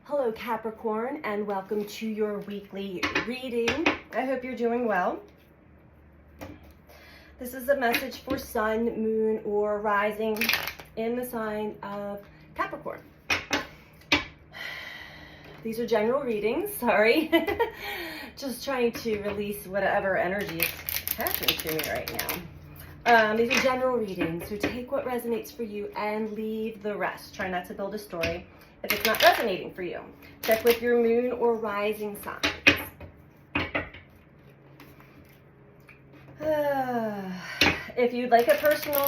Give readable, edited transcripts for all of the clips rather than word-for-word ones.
Hello Capricorn, and welcome to your weekly reading. I hope you're doing well. This is a message for Sun, Moon, or Rising in the sign of Capricorn. These are general readings, sorry. Just trying to release whatever energy is happening to me right now. These are general readings, so take what resonates for you and leave the rest. Try not to build a story if it's not resonating for you. Check with your moon or rising signs. If you'd like a personal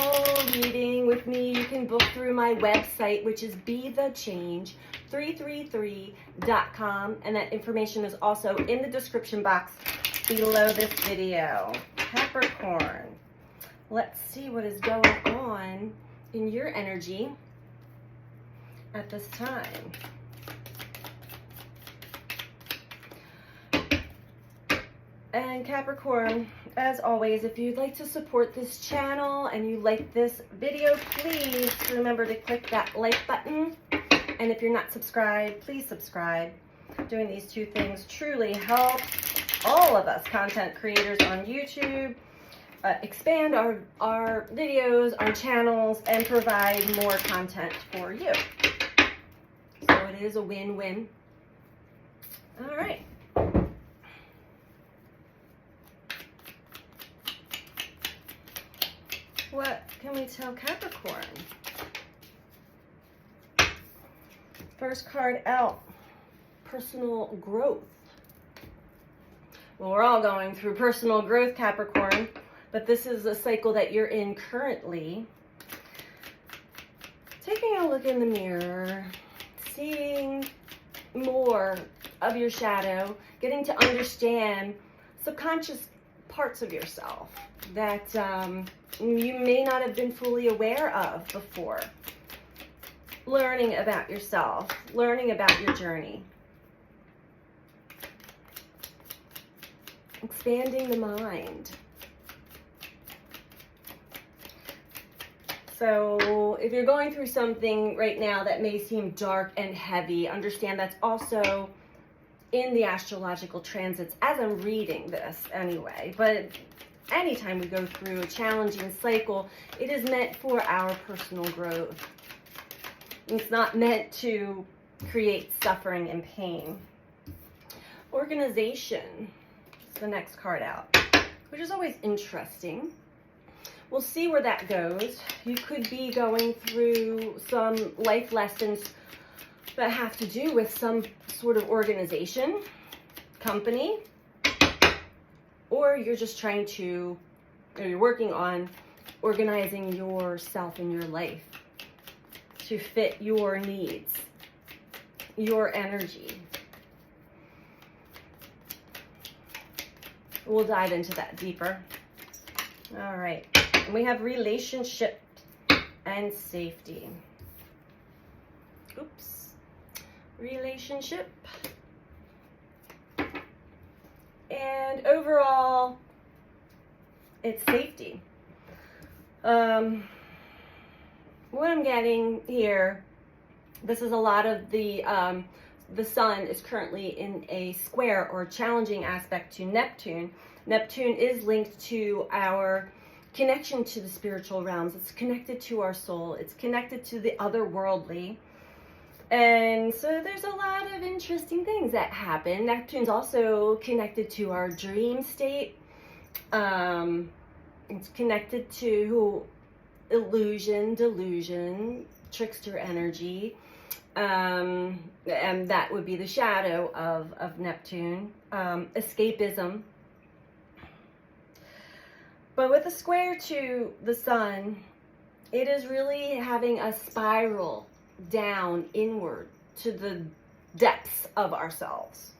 reading with me, you can book through my website, which is BeTheChange333.com, and that information is also in the description box below this video. Capricorn, let's see what is going on in your energy at this time. And Capricorn, as always, if you'd like to support this channel and you like this video, please remember to click that like button. And if you're not subscribed, please subscribe. Doing these two things truly helps all of us content creators on YouTube expand our videos, our channels, and provide more content for you. So it is a win-win. All right. What can we tell Capricorn? First card out, personal growth. Well, we're all going through personal growth, Capricorn, but this is a cycle that you're in currently. Taking a look in the mirror, seeing more of your shadow, getting to understand subconscious parts of yourself that you may not have been fully aware of before. Learning about yourself, learning about your journey. Expanding the mind. So if you're going through something right now that may seem dark and heavy, understand that's also in the astrological transits as I'm reading this anyway. But anytime we go through a challenging cycle, it is meant for our personal growth. It's not meant to create suffering and pain. Organization is the next card out, which is always interesting. We'll see where that goes. You could be going through some life lessons that have to do with some sort of organization, company, or you're just trying to, or you're working on organizing yourself and your life to fit your needs, your energy. We'll dive into that deeper. All right. And we have relationship and safety. Oops. Relationship. And overall, it's safety. What I'm getting here, this is a lot of the sun is currently in a square or challenging aspect to Neptune. Neptune is linked to our connection to the spiritual realms. It's connected to our soul. It's connected to the otherworldly. And so there's a lot of interesting things that happen. Neptune's also connected to our dream state. It's connected to illusion, delusion, trickster energy. And that would be the shadow of Neptune. Escapism. But with a square to the sun, it is really having a spiral down inward to the depths of ourselves,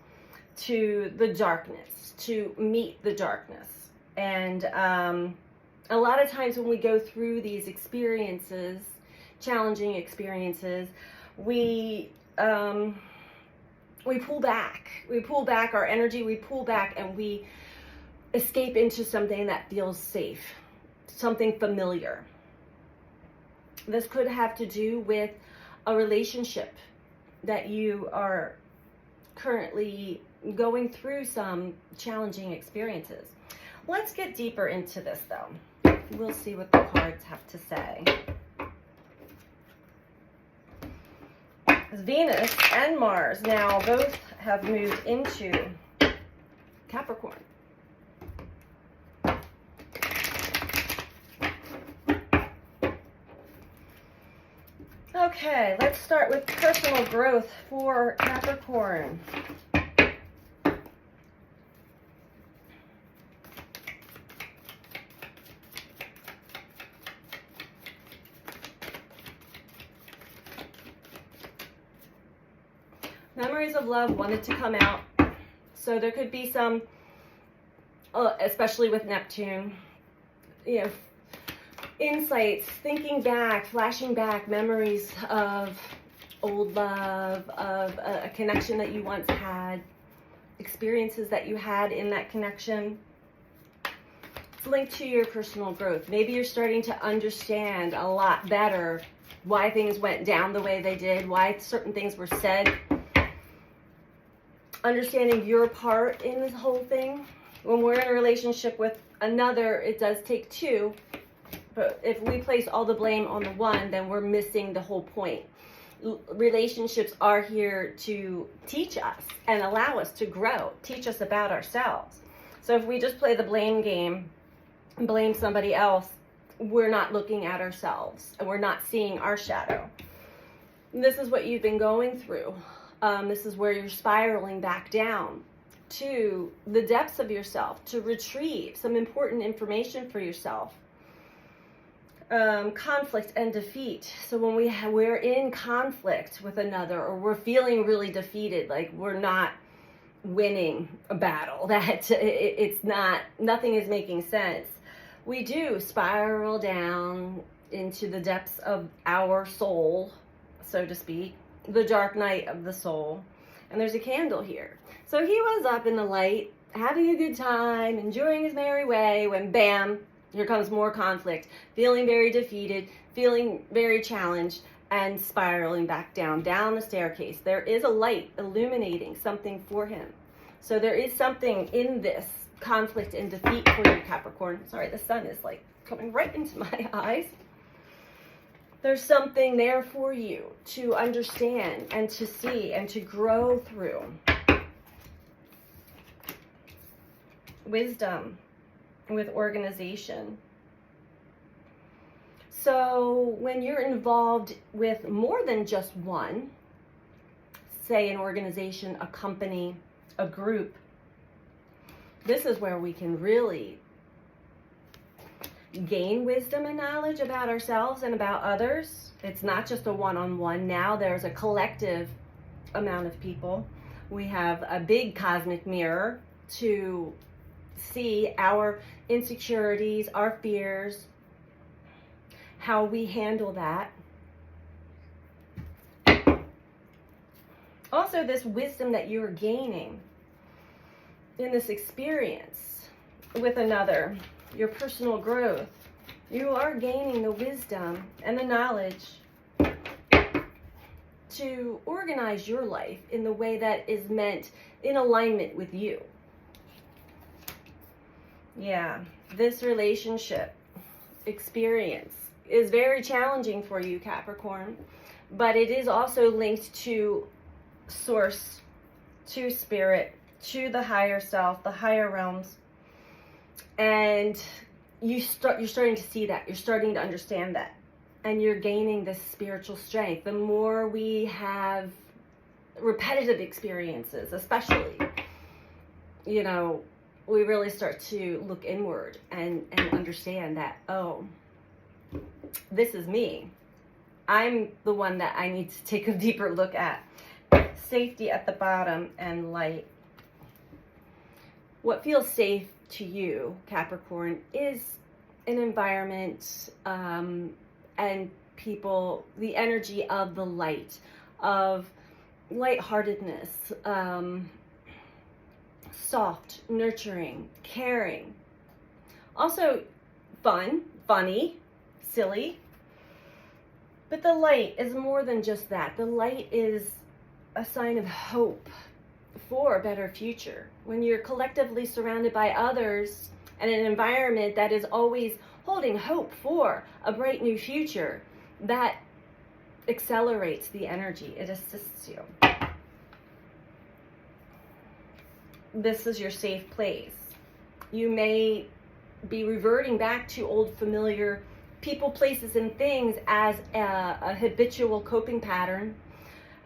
to the darkness, to meet the darkness. And a lot of times when we go through these experiences, challenging experiences, we pull back. We pull back our energy, we pull back, and we escape into something that feels safe, something familiar. This could have to do with a relationship that you are currently going through some challenging experiences. Let's get deeper into this though. We'll see what the cards have to say. Venus and Mars now both have moved into Capricorn. Okay, let's start with personal growth for Capricorn. Memories of love wanted to come out. So there could be some, especially with Neptune, you know, insights, thinking back, flashing back, memories of old love, of a connection that you once had, experiences that you had in that connection. It's linked to your personal growth. Maybe you're starting to understand a lot better why things went down the way they did, why certain things were said. Understanding your part in this whole thing. When we're in a relationship with another, it does take two. But if we place all the blame on the one, then we're missing the whole point. Relationships are here to teach us and allow us to grow, teach us about ourselves. So if we just play the blame game and blame somebody else, we're not looking at ourselves and we're not seeing our shadow. And this is what you've been going through. This is where you're spiraling back down to the depths of yourself to retrieve some important information for yourself. Conflict and defeat. So when we're in conflict with another, or we're feeling really defeated, like we're not winning a battle, that it's not, nothing is making sense, we do spiral down into the depths of our soul, so to speak, the dark night of the soul. And there's a candle here. So he was up in the light, having a good time, enjoying his merry way, when bam, here comes more conflict, feeling very defeated, feeling very challenged, and spiraling back down the staircase. There is a light illuminating something for him. So there is something in this conflict and defeat for you, Capricorn. Sorry, the sun is like coming right into my eyes. There's something there for you to understand and to see and to grow through. Wisdom with organization. So when you're involved with more than just one, say an organization, a company, a group, this is where we can really gain wisdom and knowledge about ourselves and about others. It's not just a one-on-one. Now there's a collective amount of people. We have a big cosmic mirror to see our insecurities, our fears, how we handle that. Also, this wisdom that you're gaining in this experience with another, your personal growth, you are gaining the wisdom and the knowledge to organize your life in the way that is meant in alignment with you. Yeah, this relationship experience is very challenging for you, Capricorn, but it is also linked to source, to spirit, to the higher self, the higher realms. And you're starting to see that. You're starting to understand that. And you're gaining this spiritual strength. The more we have repetitive experiences, especially, you know, we really start to look inward and understand that, oh, this is me. I'm the one that I need to take a deeper look at. Safety at the bottom and light. What feels safe to you, Capricorn, is an environment and people, the energy of the light, of lightheartedness, soft, nurturing, caring. Also fun, funny, silly. But the light is more than just that. The light is a sign of hope for a better future. When you're collectively surrounded by others and an environment that is always holding hope for a bright new future, that accelerates the energy. It assists you. This is your safe place. You may be reverting back to old familiar people, places, and things as a habitual coping pattern,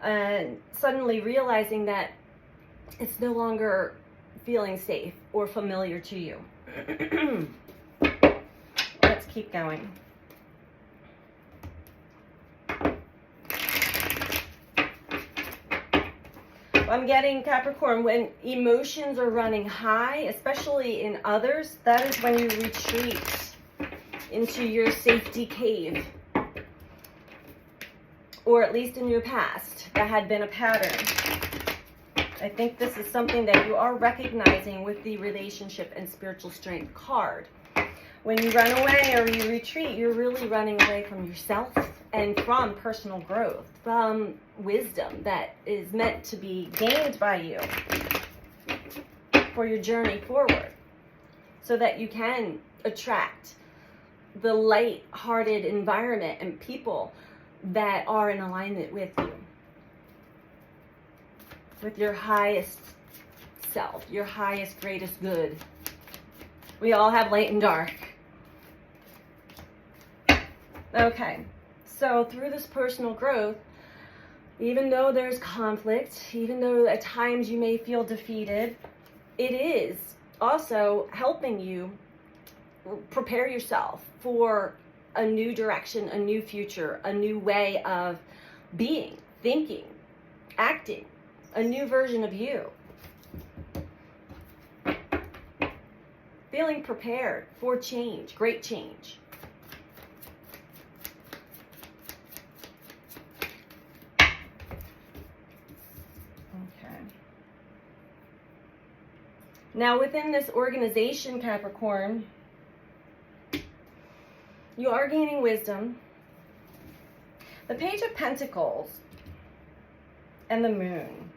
and suddenly realizing that it's no longer feeling safe or familiar to you. Let's keep going. I'm getting, Capricorn, when emotions are running high, especially in others, that is when you retreat into your safety cave. Or at least in your past, that had been a pattern. I think this is something that you are recognizing with the relationship and spiritual strength card. When you run away or you retreat, you're really running away from yourself and from personal growth, from wisdom that is meant to be gained by you for your journey forward, so that you can attract the light-hearted environment and people that are in alignment with you, with your highest self, your highest, greatest good. We all have light and dark. Okay, so through this personal growth, even though there's conflict, even though at times you may feel defeated, it is also helping you prepare yourself for a new direction, a new future, a new way of being, thinking, acting, a new version of you. Feeling prepared for change, great change. Now, within this organization, Capricorn, you are gaining wisdom. The Page of Pentacles and the Moon.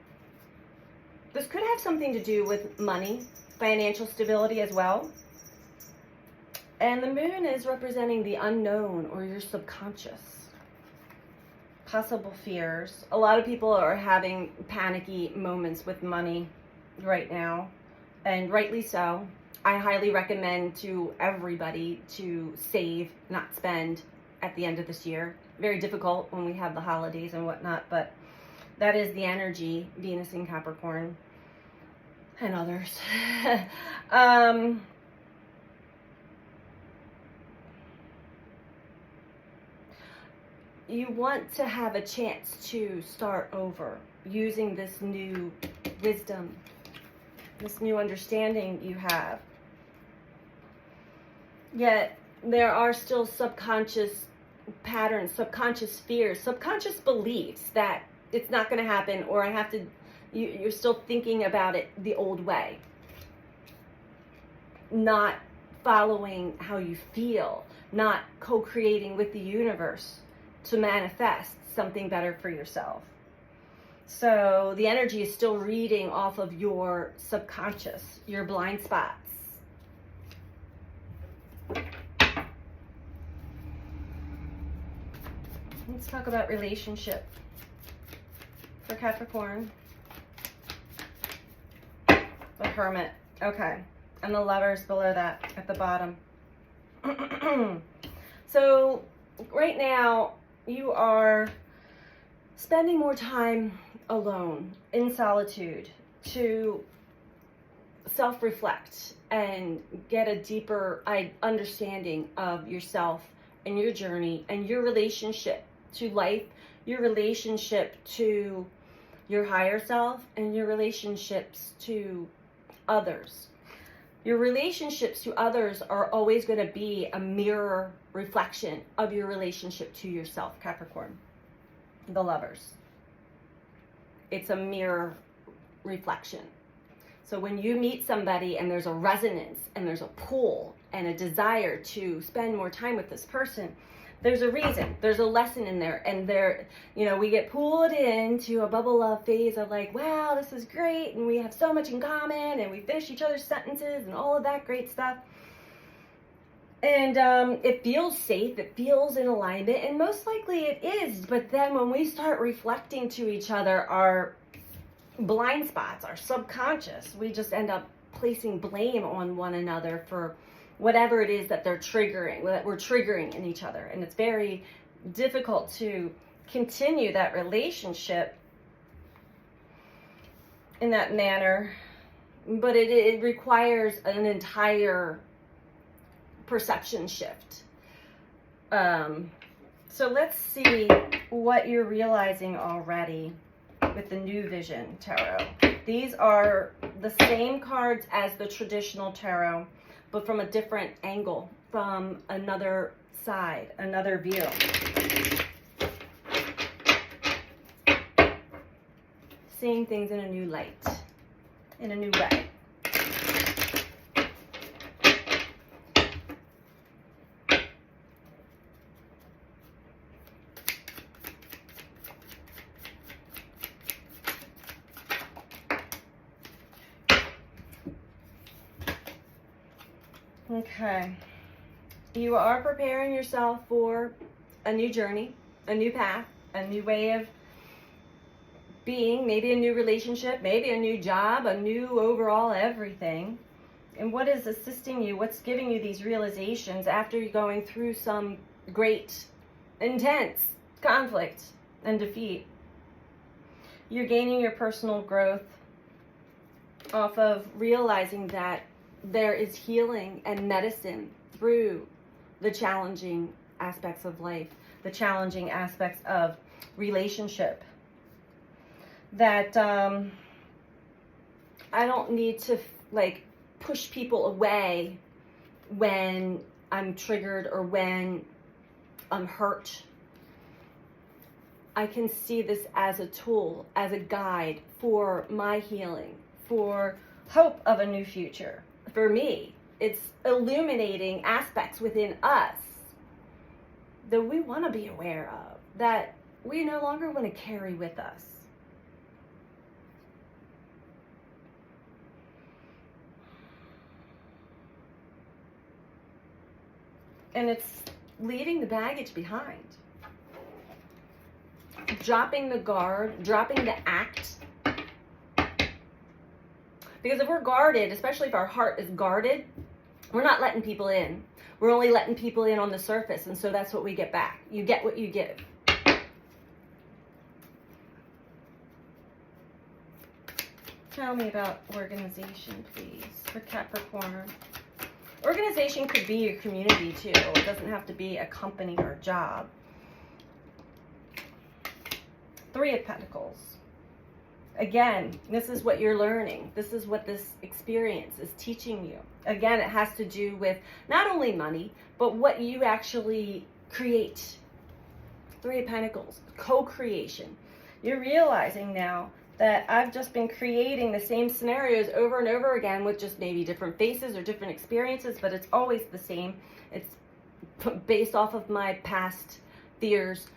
This could have something to do with money, financial stability as well. And the Moon is representing the unknown or your subconscious. Possible fears. A lot of people are having panicky moments with money right now. And rightly so. I highly recommend to everybody to save, not spend at the end of this year. Very difficult when we have the holidays and whatnot, but that is the energy, Venus in Capricorn and others. You want to have a chance to start over using this new wisdom, this new understanding you have. Yet there are still subconscious patterns, subconscious fears, subconscious beliefs that it's not going to happen, or I have to, you're still thinking about it the old way. Not following how you feel, not co-creating with the universe to manifest something better for yourself. So the energy is still reading off of your subconscious, your blind spots. Let's talk about relationship for Capricorn. The Hermit. Okay. And the Lovers below that at the bottom. So right now you are spending more time alone, in solitude, to self-reflect and get a deeper understanding of yourself and your journey and your relationship to life, your relationship to your higher self, and your relationships to others. Your relationships to others are always going to be a mirror reflection of your relationship to yourself, Capricorn. The Lovers. It's a mirror reflection. So when you meet somebody and there's a resonance and there's a pull and a desire to spend more time with this person, There's a reason. There's a lesson in there. And there, you know, we get pulled into a bubble love phase of like, wow, this is great. And we have so much in common. And we finish each other's sentences and all of that great stuff. And it feels safe. It feels in alignment. And most likely it is. But then when we start reflecting to each other our blind spots, our subconscious, we just end up placing blame on one another for whatever it is that they're triggering, that we're triggering in each other. And it's very difficult to continue that relationship in that manner. But it requires an entire perception shift. So let's see what you're realizing already with the New Vision Tarot. These are the same cards as the traditional tarot, but from a different angle, from another side, another view. Seeing things in a new light, in a new way. Okay, you are preparing yourself for a new journey, a new path, a new way of being, maybe a new relationship, maybe a new job, a new overall everything. And what is assisting you, what's giving you these realizations after you're going through some great, intense conflict and defeat? You're gaining your personal growth off of realizing that there is healing and medicine through the challenging aspects of life, the challenging aspects of relationship. That I don't need to like push people away when I'm triggered or when I'm hurt. I can see this as a tool, as a guide for my healing, for hope of a new future. For me, it's illuminating aspects within us that we want to be aware of, that we no longer want to carry with us. And it's leaving the baggage behind. Dropping the guard, dropping the act. Because if we're guarded, especially if our heart is guarded, we're not letting people in. We're only letting people in on the surface, and so that's what we get back. You get what you give. Tell me about organization, please, for Capricorn. Organization could be your community, too. It doesn't have to be a company or a job. 3 of Pentacles. Again, this is what you're learning. This is what this experience is teaching you. Again, it has to do with not only money, but what you actually create. 3 of Pentacles, co-creation. You're realizing now that I've just been creating the same scenarios over and over again with just maybe different faces or different experiences, but it's always the same. It's based off of my past fears,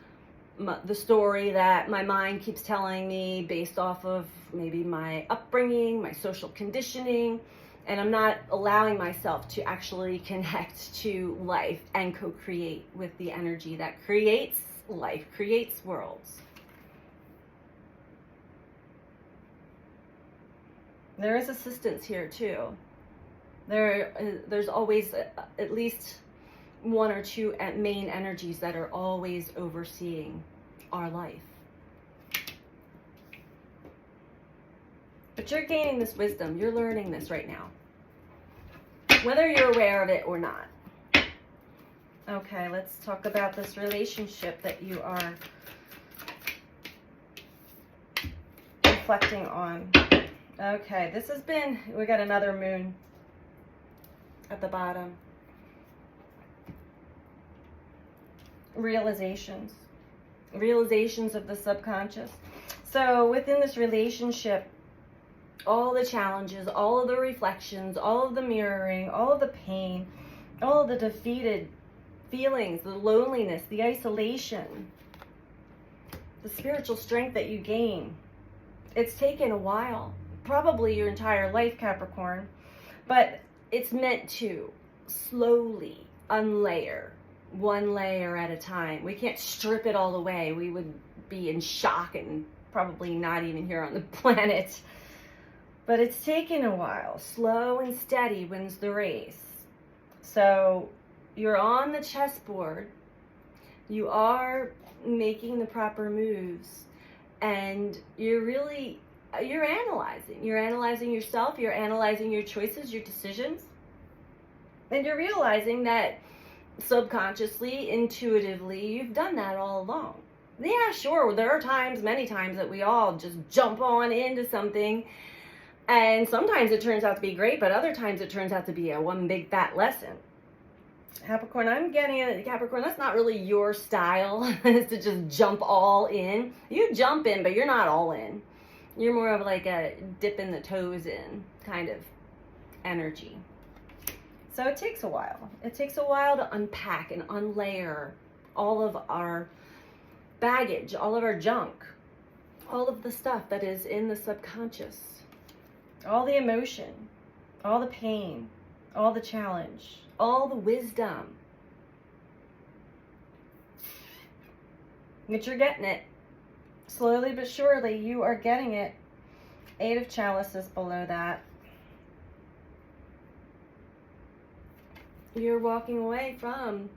the story that my mind keeps telling me based off of maybe my upbringing, my social conditioning, and I'm not allowing myself to actually connect to life and co-create with the energy that creates life, creates worlds. There is assistance here too. There's always at least 1 or 2 main energies that are always overseeing our life. But you're gaining this wisdom. You're learning this right now, whether you're aware of it or not. Okay, let's talk about this relationship that you are reflecting on. Okay, this has been, we got another moon at the bottom. Realizations of the subconscious. So within this relationship, all the challenges, all of the reflections, all of the mirroring, all of the pain, all of the defeated feelings, the loneliness, the isolation, the spiritual strength that you gain. It's taken a while, probably your entire life, Capricorn, but it's meant to slowly unlayer, one layer at a time. We can't strip it all away. We would be in shock and probably not even here on the planet. But it's taken a while. Slow and steady wins the race. So you're on the chessboard. You are making the proper moves. And you're analyzing. You're analyzing yourself. You're analyzing your choices, your decisions. And you're realizing that subconsciously, intuitively, you've done that all along. Yeah, sure, there are times, many times, that we all just jump on into something. And sometimes it turns out to be great, but other times it turns out to be a one big fat lesson. Capricorn, I'm getting it. Capricorn, that's not really your style, is to just jump all in. You jump in, but you're not all in. You're more of like a dipping the toes in kind of energy. So it takes a while. It takes a while to unpack and unlayer all of our baggage, all of our junk, all of the stuff that is in the subconscious, all the emotion, all the pain, all the challenge, all the wisdom. But you're getting it. Slowly but surely, you are getting it. 8 of Chalices below that. You're walking away from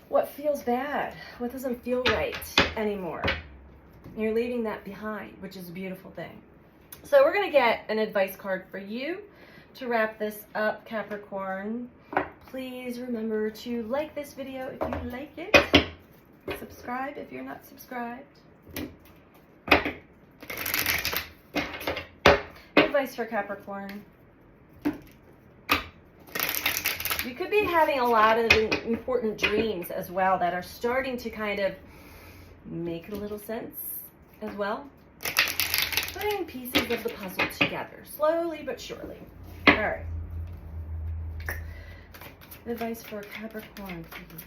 what feels bad, what doesn't feel right anymore. You're leaving that behind, which is a beautiful thing. So we're going to get an advice card for you to wrap this up, Capricorn. Please remember to like this video if you like it. Subscribe if you're not subscribed. Advice for Capricorn. You could be having a lot of important dreams as well that are starting to kind of make a little sense as well. Putting pieces of the puzzle together, slowly but surely. All right. Advice for Capricorn, please.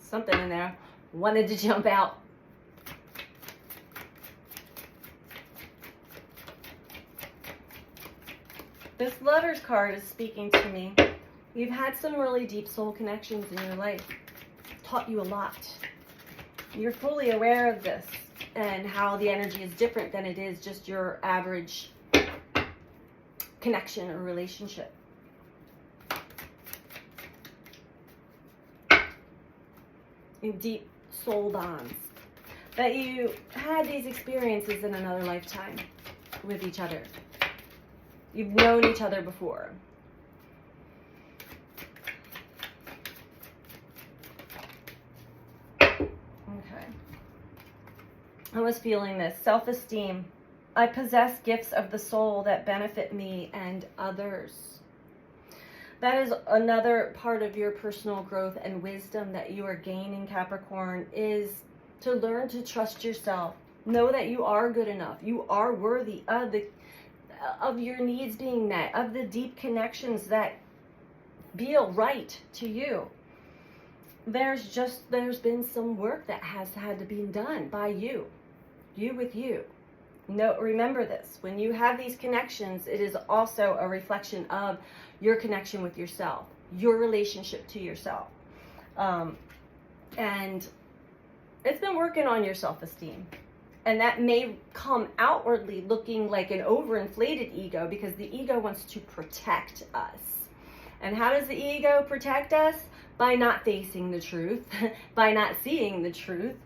Something in there wanted to jump out. This Lover's card is speaking to me. You've had some really deep soul connections in your life. Taught you a lot. You're fully aware of this and how the energy is different than it is just your average connection or relationship. Deep soul bonds, that you had these experiences in another lifetime with each other. You've known each other before. Okay. I was feeling this. Self-esteem. I possess gifts of the soul that benefit me and others. That is another part of your personal growth and wisdom that you are gaining, Capricorn, is to learn to trust yourself. Know that you are good enough. You are worthy of your needs being met, of the deep connections that feel right to you. There's been some work that has had to be done by you with you. No, remember this. When you have these connections, it is also a reflection of your connection with yourself, your relationship to yourself. And it's been working on your self-esteem. And that may come outwardly looking like an overinflated ego, because the ego wants to protect us. And how does the ego protect us? By not facing the truth, by not seeing the truth,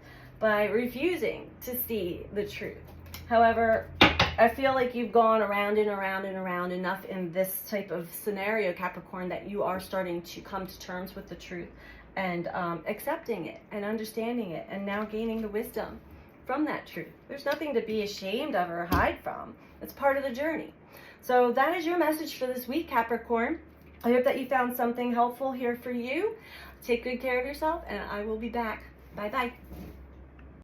by refusing to see the truth. However, I feel like you've gone around and around and around enough in this type of scenario, Capricorn, that you are starting to come to terms with the truth and accepting it and understanding it, and now gaining the wisdom from that truth. There's nothing to be ashamed of or hide from. It's part of the journey. So that is your message for this week, Capricorn. I hope that you found something helpful here for you. Take good care of yourself, and I will be back. Bye-bye.